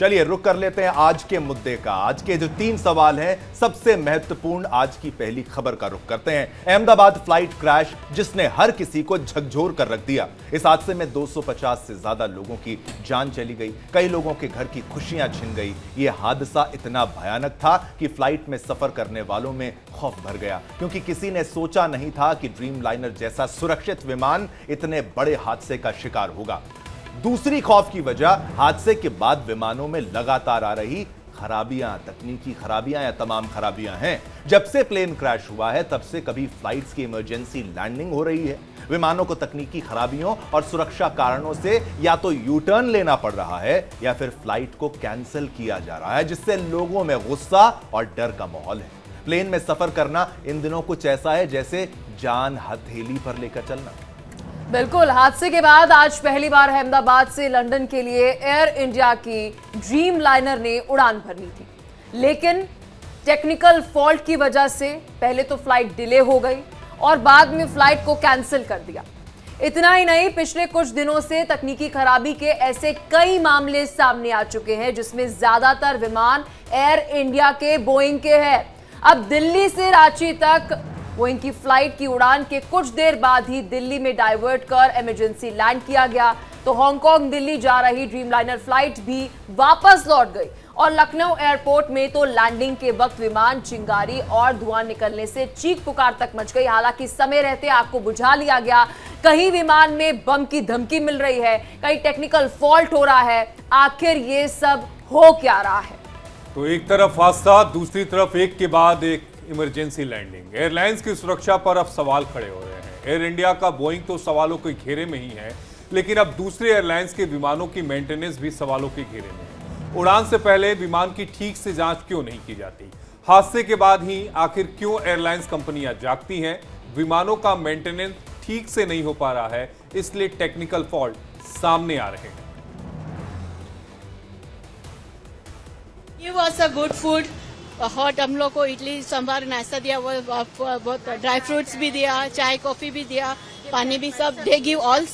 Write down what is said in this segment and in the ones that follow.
चलिए रुक कर लेते हैं आज के मुद्दे का। आज के जो 3 सवाल हैं, सबसे महत्वपूर्ण आज की पहली खबर का रुख करते हैं। अहमदाबाद फ्लाइट क्रैश जिसने हर किसी को झकझोर कर रख दिया। इस हादसे में 250 से ज्यादा लोगों की जान चली गई, कई लोगों के घर की खुशियां छिन गई। यह हादसा इतना भयानक था कि फ्लाइट में सफर करने वालों में खौफ भर गया, क्योंकि किसी ने सोचा नहीं था कि ड्रीम लाइनर जैसा सुरक्षित विमान इतने बड़े हादसे का शिकार होगा। दूसरी खौफ की वजह हादसे के बाद विमानों में लगातार आ रही खराबियां, तकनीकी खराबियां या तमाम खराबियां हैं। जब से प्लेन क्रैश हुआ है तब से कभी फ्लाइट्स की इमरजेंसी लैंडिंग हो रही है, विमानों को तकनीकी खराबियों और सुरक्षा कारणों से या तो यू टर्न लेना पड़ रहा है या फिर फ्लाइट को कैंसिल किया जा रहा है, जिससे लोगों में गुस्सा और डर का माहौल है। प्लेन में सफर करना इन दिनों कुछ ऐसा है जैसे जान हथेली पर लेकर चलना। बिल्कुल, हादसे के बाद आज पहली बार अहमदाबाद से लंदन के लिए एयर इंडिया की ड्रीम लाइनर ने उड़ान भरनी थी, लेकिन टेक्निकल फॉल्ट की वजह से पहले तो फ्लाइट डिले हो गई और बाद में फ्लाइट को कैंसिल कर दिया। इतना ही नहीं, पिछले कुछ दिनों से तकनीकी खराबी के ऐसे कई मामले सामने आ चुके हैं जिसमें ज्यादातर विमान एयर इंडिया के बोइंग के हैं। अब दिल्ली से रांची तक बोइंग की फ्लाइट की उड़ान के कुछ देर बाद ही दिल्ली में डाइवर्ट कर इमरजेंसी लैंड किया गया, तो हांगकांग दिल्ली जा रही ड्रीमलाइनर फ्लाइट भी वापस लौट गई और लखनऊ एयरपोर्ट में तो लैंडिंग के वक्त विमान चिंगारी और धुआं निकलने से चीख पुकार तक मच गई। हालांकि समय रहते आग को बुझा लिया गया। कहीं विमान में बम की धमकी मिल रही है, कहीं टेक्निकल फॉल्ट हो रहा है। आखिर ये सब हो क्या रहा है? तो एक तरफ हादसा, दूसरी तरफ एक के बाद एक इमरजेंसी लैंडिंग। एयरलाइंस की सुरक्षा पर अब सवाल खड़े हो रहे हैं। एयर इंडिया का बोइंग तो सवालों के घेरे में ही है, लेकिन अब दूसरे एयरलाइंस के विमानों की मेंटेनेंस भी सवालों के घेरे में है। उड़ान से पहले विमान की ठीक से जांच क्यों नहीं की जाती? हादसे के बाद ही आखिर क्यों एयरलाइंस कंपनियां जागती हैं? विमानों का मेंटेनेंस ठीक से नहीं हो पा रहा है, इसलिए टेक्निकल फॉल्ट सामने आ रहे हैं। Give us a good food, hot हम लोग को इडली सांभर नाश्ता दिया, वो बहुत ड्राई फ्रूट्स भी दिया, चाय कॉफी भी दिया, पानी भी, सब दे give all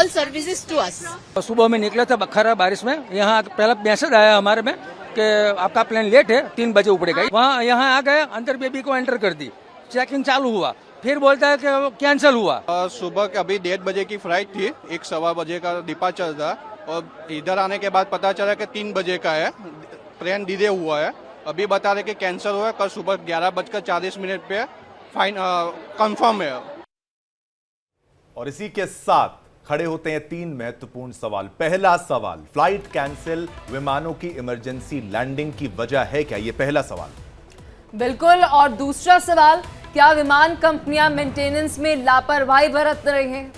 services to us. सुबह में निकले थे बखरा बारिश में, यहाँ पहला मैसेज आया हमारे में कि आपका प्लेन लेट है, 3 बजे उपड़ेगा। वहाँ यहाँ आ गए, अंदर बेबी को एंटर कर दी, चेकिंग चालू हुआ, फिर बोलता है कि कैंसिल हुआ। सुबह अभी 1:30 बजे की फ्लाइट थी, 1:15 बजे का डिपार्चर था और इधर आने के बाद पता चला कि 3 बजे का है, प्लेन डिले हुआ है। अभी बता रहे कि कैंसिल हुआ है, कल सुबह 11:40 पे फाइन कंफर्म है। और इसी के साथ खड़े होते हैं 3 महत्वपूर्ण सवाल। पहला सवाल, फ्लाइट कैंसिल, विमानों की इमरजेंसी लैंडिंग की वजह है क्या? यह पहला सवाल। बिल्कुल। और दूसरा सवाल, क्या विमान कंपनियां मेंटेनेंस में लापरवाही बरत रही हैं?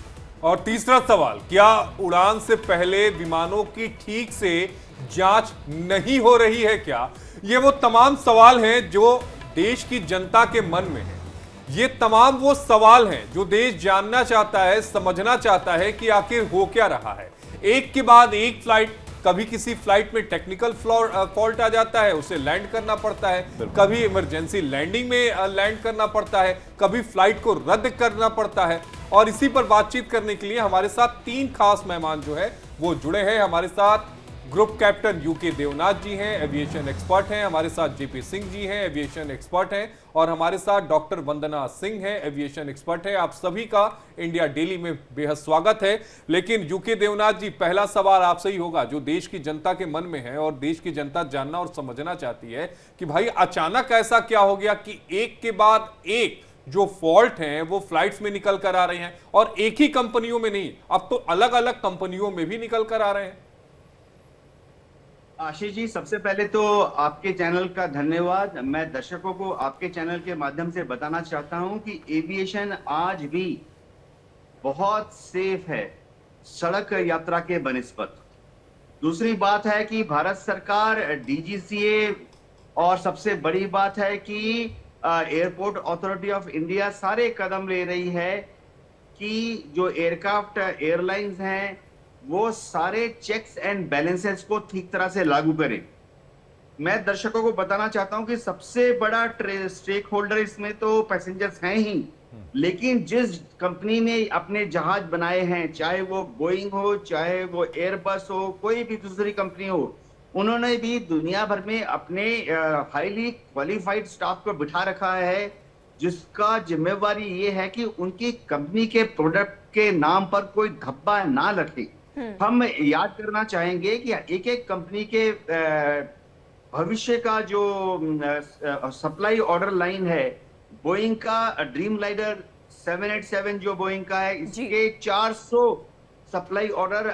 और तीसरा सवाल, क्या उड़ान से पहले विमानों की ठीक से जांच नहीं हो रही है क्या? ये वो तमाम सवाल हैं जो देश की जनता के मन में है। ये तमाम वो सवाल हैं जो देश जानना चाहता है, समझना चाहता है कि आखिर हो क्या रहा है। एक के बाद एक फ्लाइट, कभी किसी फ्लाइट में टेक्निकल फॉल्ट आ जाता है, उसे लैंड करना पड़ता है, कभी इमरजेंसी लैंडिंग में लैंड करना पड़ता है, कभी फ्लाइट को रद्द करना पड़ता है। और इसी पर बातचीत करने के लिए हमारे साथ 3 खास मेहमान जो है वो जुड़े हैं। हमारे साथ ग्रुप कैप्टन यूके देवनाथ जी हैं, एविएशन एक्सपर्ट हैं। हमारे साथ जेपी सिंह जी हैं, एविएशन एक्सपर्ट हैं। और हमारे साथ डॉक्टर वंदना सिंह हैं, एविएशन एक्सपर्ट हैं। आप सभी का इंडिया डेली में बेहद स्वागत है। लेकिन यूके देवनाथ जी, पहला सवाल आपसे ही होगा जो देश की जनता के मन में है और देश की जनता जानना और समझना चाहती है कि भाई अचानक ऐसा क्या हो गया कि एक के बाद एक जो फॉल्ट हैं वो फ्लाइट्स में निकल कर आ रहे हैं, और एक ही कंपनियों में नहीं, अब तो अलग अलग कंपनियों में भी निकल कर आ रहे हैं। आशीष जी, सबसे पहले तो आपके चैनल का धन्यवाद। मैं दर्शकों को आपके चैनल के माध्यम से बताना चाहता हूं कि एविएशन आज भी बहुत सेफ है सड़क यात्रा के बनिस्बत। दूसरी बात है कि भारत सरकार, डीजीसीए, और सबसे बड़ी बात है कि एयरपोर्ट अथॉरिटी ऑफ इंडिया सारे कदम ले रही है कि जो एयरक्राफ्ट एयरलाइंस हैं वो सारे चेक्स एंड बैलेंसेस को ठीक तरह से लागू करें। मैं दर्शकों को बताना चाहता हूं कि सबसे बड़ा स्टेक होल्डर इसमें तो पैसेंजर्स हैं ही, लेकिन जिस कंपनी ने अपने जहाज बनाए हैं, चाहे वो बोइंग हो, चाहे वो एयरबस हो, कोई भी दूसरी कंपनी हो, उन्होंने भी दुनिया भर में अपने हाईली क्वालिफाइड स्टाफ को बिठा रखा है, जिसका जिम्मेवारी ये है कि उनकी कंपनी के प्रोडक्ट के नाम पर कोई धब्बा ना लगे। हम याद करना चाहेंगे कि एक एक कंपनी के भविष्य का जो सप्लाई ऑर्डर लाइन है, बोइंग का ड्रीम लाइनर 787 जो बोइंग का है, इसके 400 सप्लाई ऑर्डर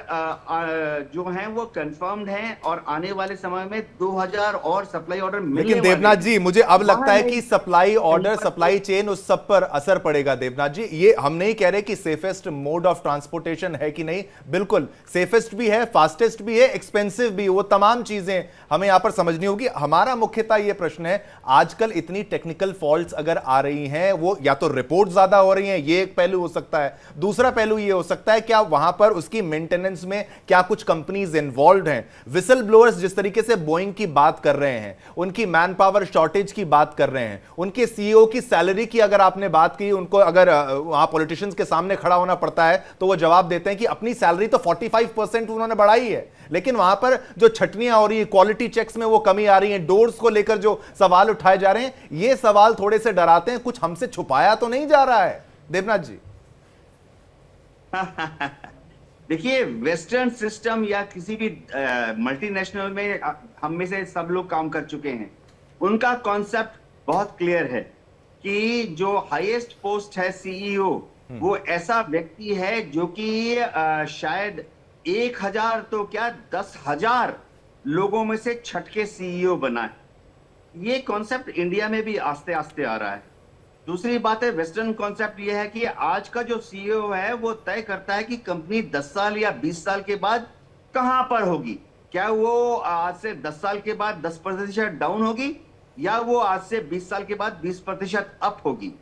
जो हैं वो कंफर्म्ड हैं और आने वाले समय में 2000 और सप्लाई ऑर्डर मिलने लेकिन वाले देवनाथ हैं। जी, मुझे अब लगता है कि सप्लाई ऑर्डर, सप्लाई चेन, उस सब पर असर पड़ेगा। देवनाथ जी, ये हम नहीं कह रहे कि सेफेस्ट मोड ऑफ ट्रांसपोर्टेशन है कि नहीं, बिल्कुल सेफेस्ट भी है, फास्टेस्ट भी है, एक्सपेंसिव भी, वो तमाम चीजें हमें यहां पर समझनी होगी। हमारा मुख्यतः ये प्रश्न है, आजकल इतनी टेक्निकल फॉल्ट्स अगर आ रही हैं, वो या तो रिपोर्ट ज्यादा हो रही हैं, ये एक पहलू हो सकता है, दूसरा पहलू ये हो सकता है क्या वहां पर उसकी मेंटेनेंस में क्या कुछ कंपनीज इन्वॉल्व हैं। विसल ब्लोअर्स जिस तरीके से बोइंग की बात कर रहे हैं, उनकी मैन पावर शॉर्टेज की बात कर रहे हैं, उनके सीईओ की सैलरी की अगर आपने बात की, उनको अगर वहां पॉलिटिशियंस के सामने खड़ा होना पड़ता है तो वो जवाब देते हैं कि अपनी सैलरी तो 45% उन्होंने बढ़ाई है, लेकिन वहां पर जो छटनियां हो रही है, क्वालिटी चेक्स में वो कमी आ रही है, डोर्स को लेकर जो सवाल उठाए जा रहे हैं, ये सवाल थोड़े से डराते हैं, कुछ हमसे छुपाया तो नहीं जा रहा है। देवनाथ जी देखिए, वेस्टर्न सिस्टम या किसी भी मल्टीनेशनल में हम में से सब लोग काम कर चुके हैं। उनका कॉन्सेप्ट बहुत क्लियर है कि जो हाईएस्ट पोस्ट है सीईओ, वो ऐसा व्यक्ति है जो कि शायद 1000 तो क्या 10,000 लोगों में से छठ के सीईओ बना है। ये कॉन्सेप्ट इंडिया में भी आस्ते आस्ते आ रहा है। दूसरी बात है, वेस्टर्न कॉन्सेप्ट ये है कि आज का जो सीईओ है वो तय करता है कि कंपनी 10 साल या 20 साल के बाद कहां पर होगी। क्या वो आज से 10 साल के बाद 10% डाउन होगी या वो आज से 20 साल के बाद 20% अप होगी।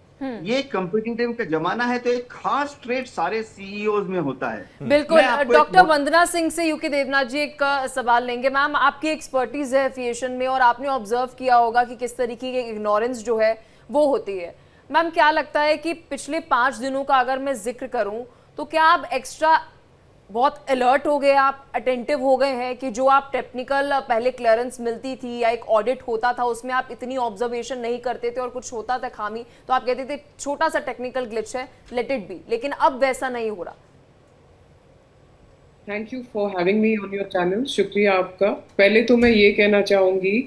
ये कॉम्पिटिटिव का जमाना है, तो एक खास ट्रेड सारे सीईओज में होता है। बिल्कुल। डॉक्टर वंदना सिंह से यूके देवनाथ जी एक सवाल लेंगे। मैम, आपकी एक्सपर्टीज है एविएशन में और आपने ऑब्जर्व किया होगा कि किस तरीके की इग्नोरेंस जो है वो होती है। मैम, क्या लगता है कि पिछले 5 दिनों का अगर मैं जिक्र करूं तो क्या आप एक्स्ट्रा बहुत अलर्ट हो गए, आप अटेंटिव हो गए हैं कि जो आप टेक्निकल पहले क्लियरेंस मिलती थी या एक ऑडिट होता था उसमें आप इतनी ऑब्जर्वेशन नहीं करते थे और कुछ होता था खामी तो आप कहते थे छोटा सा टेक्निकल ग्लिच है, लेट इट बी, लेकिन अब वैसा नहीं हो रहा। Thank you for having me on your channel. शुक्रिया आपका। पहले तो मैं ये कहना चाहूँगी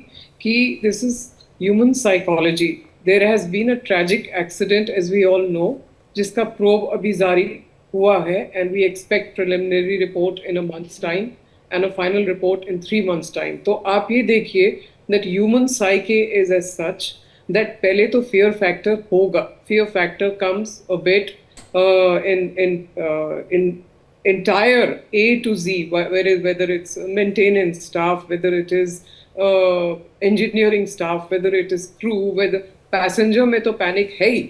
कि this is human psychology. There has been a tragic accident as we all know, जिसका प्रोब अभी जारी हुआ है and we expect preliminary report in a months time and a final report in 3 months time. तो आप ये देखिए that human psyche is as such that पहले तो फियर फैक्टर होगा। Fear factor comes a bit in entire A to Z, whether it's maintenance staff, whether it is engineering staff, whether it is crew, whether passenger में तो panic है ही.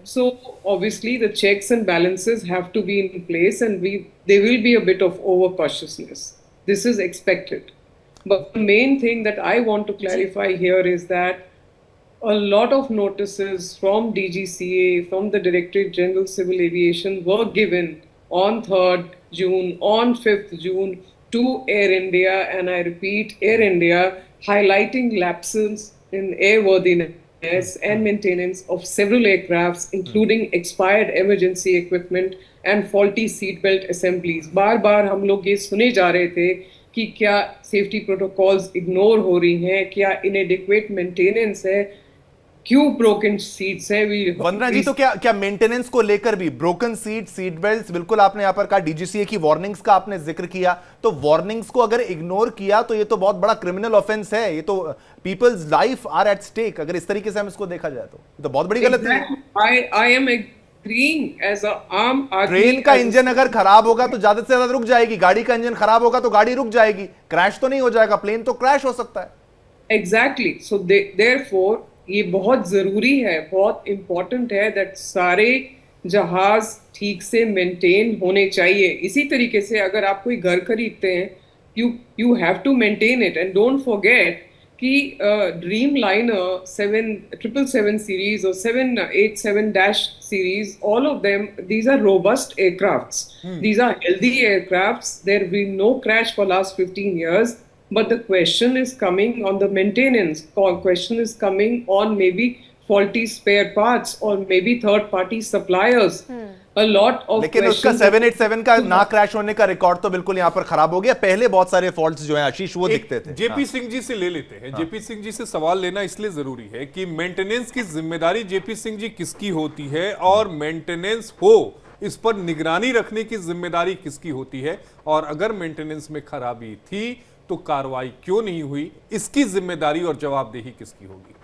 So obviously the checks and balances have to be in place, and there will be a bit of over cautiousness. This is expected. But the main thing that I want to clarify here is that a lot of notices from DGCA, from the Directorate General Civil Aviation were given on 3rd June, on 5th June to Air India, and I repeat, Air India, highlighting lapses in airworthiness and maintenance of several aircrafts, including expired emergency equipment and faulty seatbelt assemblies. बार-बार हम लोग ये सुने जा रहे थे कि क्या सेफ्टी प्रोटोकॉल्स इग्नोर हो रही हैं, क्या इनएडिक्वेट मेंटेनेंस है, क्यों ब्रोकन सीट्स है। वंदना जी, तो क्या मेंटेनेंस को लेकर भी ब्रोकन सीट बेल्ट, बिल्कुल आपने यहां पर कहा, डीजीसीए की वार्निंग्स का आपने जिक्र किया, तो वार्निंग्स को अगर इग्नोर किया तो ये तो बहुत बड़ा क्रिमिनल ऑफेंस है, ये तो people's life are at stake. अगर इस तरीके से हम इसको देखा जाए तो ये तो बहुत बड़ी गलती है। I am agreeing as a आम आदमी। ट्रेन का इंजन अगर खराब होगा तो ज्यादा से ज्यादा रुक जाएगी, गाड़ी का इंजन खराब होगा तो गाड़ी रुक जाएगी, क्रैश तो नहीं हो जाएगा, प्लेन तो क्रैश हो सकता है। एग्जैक्टली। सो देयरफॉर ये बहुत जरूरी है, बहुत इंपॉर्टेंट है दैट सारे जहाज ठीक से मेंटेन होने चाहिए। इसी तरीके से अगर आप कोई घर खरीदते हैं, you have to maintain it, and don't forget कि ड्रीम लाइनर 777 सीरीज और 787 series, all of them, these are robust aircrafts, these are healthy aircrafts, there been no crash for last 15 years, but the question is coming on the maintenance. Question is coming on maybe faulty spare parts or maybe third party suppliers. A lot of लेकिन उसका questions 787 का ना crash होने का record तो बिल्कुल यहाँ पर खराब हो गया। पहले बहुत सारे फॉल्ट्स जो हैं आशीष वो दिखते थे। जेपी सिंह जी से ले लेते हैं। जेपी सिंह जी से सवाल लेना इसलिए जरूरी है कि मेंटेनेंस की जिम्मेदारी जेपी सिंह जी किसकी होती है और मेंटेनेंस हो इस पर निगरानी रखने की जिम्मेदारी किसकी होती है, और अगर मेंटेनेंस में खराबी थी तो कार्रवाई क्यों नहीं हुई, इसकी जिम्मेदारी और जवाबदेही किसकी होगी?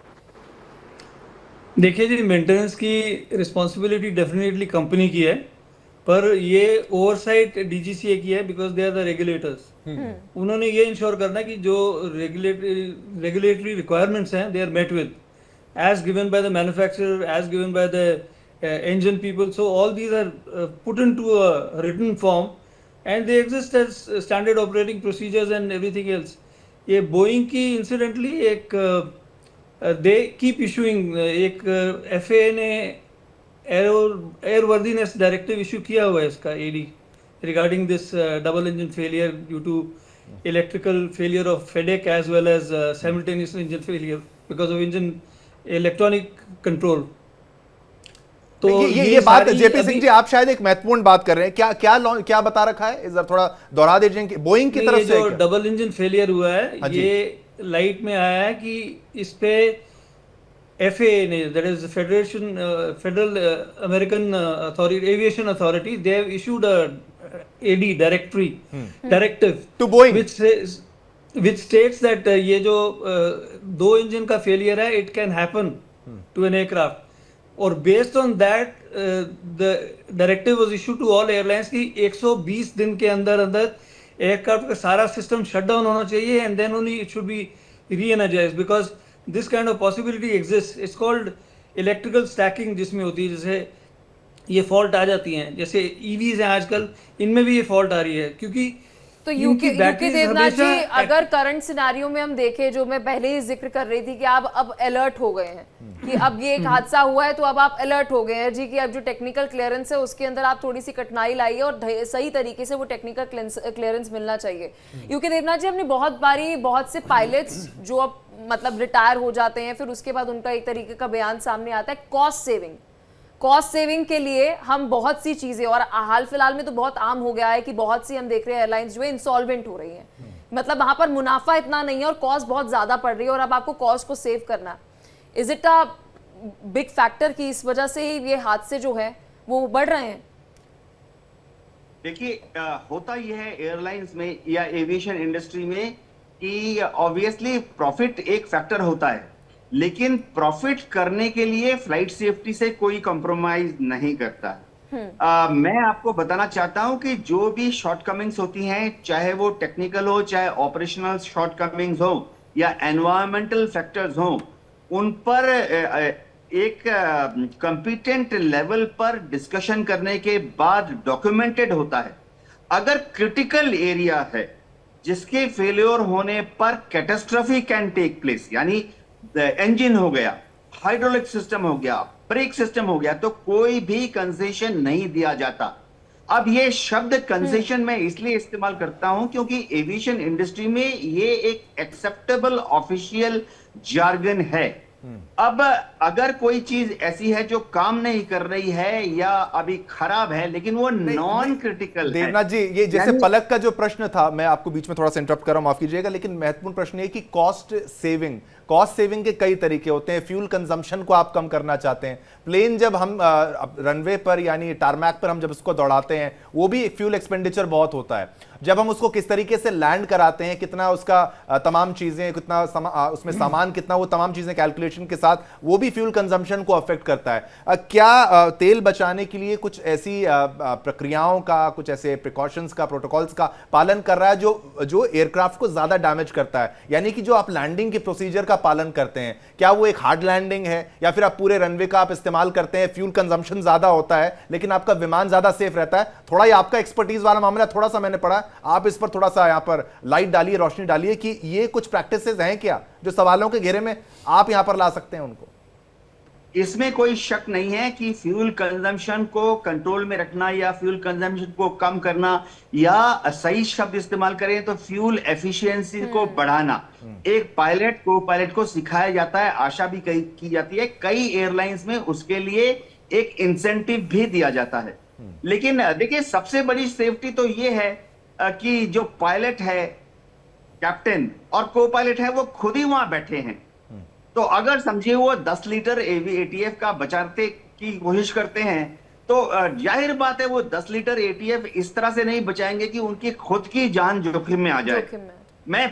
देखिए जी, मेंटेनेंस की रिस्पॉन्सिबिलिटी डेफिनेटली कंपनी की है, पर ये ओवरसाइट डीजीसीए की है, because they are the regulators. उन्होंने ये इंश्योर करना है कि जो रेगुलेटरी रिक्वायरमेंट्स हैं they are met with as given by the manufacturer, as given by the engine people. So all these are put into a written form and they exist as standard operating procedures and everything else. ये Boeing की incidentally एक they keep issuing एक FAA ने airworthiness directive issue किया हुआ है इसका AD regarding this double engine failure due to electrical failure of FADEC as well as simultaneous engine failure because of engine electronic control. तो ये बात जेपी सिंह जी आप शायद एक महत्वपूर्ण बात कर रहे हैं। क्या बता रखा है, इस थोड़ा दोहरा दीजिए कि बोइंग की तरफ से जो डबल इंजन फेलियर हुआ है ये लाइट में आया है कि इस पे FAA ने, that is federal American authority aviation authority, they have issued a AD directive to Boeing which states that ये जो दो इंजन का फेलियर है it can happen to an aircraft, और based on that the directive was issued to all airlines की 120 दिन के अंदर एयरक्राफ्ट का सारा सिस्टम शट डाउन होना चाहिए and then only it should be reenergized, because this kind of possibility exist. It's called electrical stacking, जिसमें होती है जैसे ये फॉल्ट आ जाती हैं, जैसे EVs हैं आजकल, इनमें भी ये फॉल्ट आ रही है क्योंकि तो यूके देवनाथ जी, अगर करंट सिनेरियो में हम देखें, जो मैं पहले ही जिक्र कर रही थी कि आप अब अलर्ट हो गए हैं कि अब ये एक हादसा हुआ है तो अब आप अलर्ट हो गए हैं जी कि अब जो टेक्निकल क्लियरेंस है उसके अंदर आप थोड़ी सी कठिनाई लाइए और सही तरीके से वो टेक्निकल क्लियरेंस मिलना चाहिए। यूके देवनाथ जी, हमने बहुत से पायलट्स जो अब मतलब रिटायर हो जाते हैं, फिर उसके बाद उनका एक तरीके का बयान सामने आता है कॉस्ट सेविंग के लिए हम बहुत सी चीजें, और हाल फिलहाल में तो बहुत आम हो गया है कि बहुत सी हम देख रहे हैं एयरलाइंस जो है इंसॉल्वेंट हो रही हैं, मतलब वहां पर मुनाफा इतना नहीं है और कॉस्ट बहुत ज्यादा पड़ रही है और अब आपको कॉस्ट को सेव करना है। Is it a big factor कि इस वजह से ही ये हादसे जो है वो बढ़ रहे हैं? देखिए, होता यह है एयरलाइंस में या एविएशन इंडस्ट्री में कि ऑब्वियसली प्रॉफिट एक फैक्टर होता है, लेकिन प्रॉफिट करने के लिए फ्लाइट सेफ्टी से कोई कॉम्प्रोमाइज नहीं करता। मैं आपको बताना चाहता हूं कि जो भी शॉर्टकमिंग्स होती हैं, चाहे वो टेक्निकल हो, चाहे ऑपरेशनल शॉर्टकमिंग्स हो या एनवायरमेंटल फैक्टर्स हो, उन पर एक कॉम्पिटेंट लेवल पर डिस्कशन करने के बाद डॉक्यूमेंटेड होता है। अगर क्रिटिकल एरिया है जिसके फेलियर होने पर कैटास्ट्रॉफी कैन टेक प्लेस, यानी इंजन हो गया, हाइड्रोलिक सिस्टम हो गया, ब्रेक सिस्टम हो गया, तो कोई भी कंसेशन नहीं दिया जाता। अब ये शब्द कंसेशन मैं इसलिए इस्तेमाल करता हूं क्योंकि एविएशन इंडस्ट्री में ये एक एक्सेप्टेबल ऑफिशियल जार्गन है। अब अगर कोई चीज ऐसी है जो काम नहीं कर रही है या अभी खराब है, लेकिन वो नॉन क्रिटिकल है। देवनाथ जी, ये जैसे पलक का जो प्रश्न था, मैं आपको बीच में थोड़ा सा इंटरप्ट कर रहा हूं, माफ कीजिएगा, लेकिन महत्वपूर्ण प्रश्न ये कि कॉस्ट सेविंग के कई तरीके होते हैं। फ्यूल कंजम्पशन को आप कम करना चाहते हैं, प्लेन जब हम रनवे पर यानी टारमैक पर हम जब उसको दौड़ाते हैं, वो भी एक फ्यूल एक्सपेंडिचर बहुत होता है। जब हम उसको किस तरीके से लैंड कराते हैं, कितना उसका तमाम चीजें, कितना उसमें सामान कितना, वो तमाम चीजें कैलकुलेशन के साथ, वो भी फ्यूल कंजम्पशन को अफेक्ट करता है। क्या तेल बचाने के लिए कुछ ऐसी प्रक्रियाओं का, कुछ ऐसे प्रिकॉशंस का, प्रोटोकॉल्स का पालन कर रहा है जो एयरक्राफ्ट को ज्यादा डैमेज करता है? यानी कि जो आप लैंडिंग के प्रोसीजर का पालन करते हैं, क्या वो एक हार्ड लैंडिंग है या फिर आप पूरे रनवे का आप इस्तेमाल करते हैं, फ्यूल कंजम्पशन ज्यादा होता है लेकिन आपका विमान ज्यादा सेफ रहता है? थोड़ा ये आपका एक्सपर्टीज वाला मामला, थोड़ा सा मैंने पढ़ा, आप इस पर थोड़ा सा यहां पर लाइट डालिए, रोशनी डालिए कि ये कुछ प्रैक्टिसेस हैं क्या जो सवालों के घेरे में आप यहां पर ला सकते हैं उनको? इसमें कोई शक नहीं है कि फ्यूल कंजम्पशन को कंट्रोल में रखना या फ्यूल कंजम्पशन को कम करना या सही शब्द इस्तेमाल करें तो फ्यूल एफिशिएंसी को बढ़ाना एक पायलट को सिखाया जाता है, आशा भी की जाती है, कई एयरलाइंस में उसके लिए एक इंसेंटिव भी दिया जाता है। लेकिन देखिए सबसे बड़ी सेफ्टी तो ये है कि जो पायलट है, कैप्टन और को पायलट है, वो खुद ही वहां बैठे हैं। तो अगर समझिए वो 10 लीटर एटीएफ का बचाने की कोशिश करते हैं तो जाहिर बात है वो 10 लीटर एटीएफ इस तरह से नहीं बचाएंगे कि उनकी खुद की जान जोखिम में आ जाए। मैं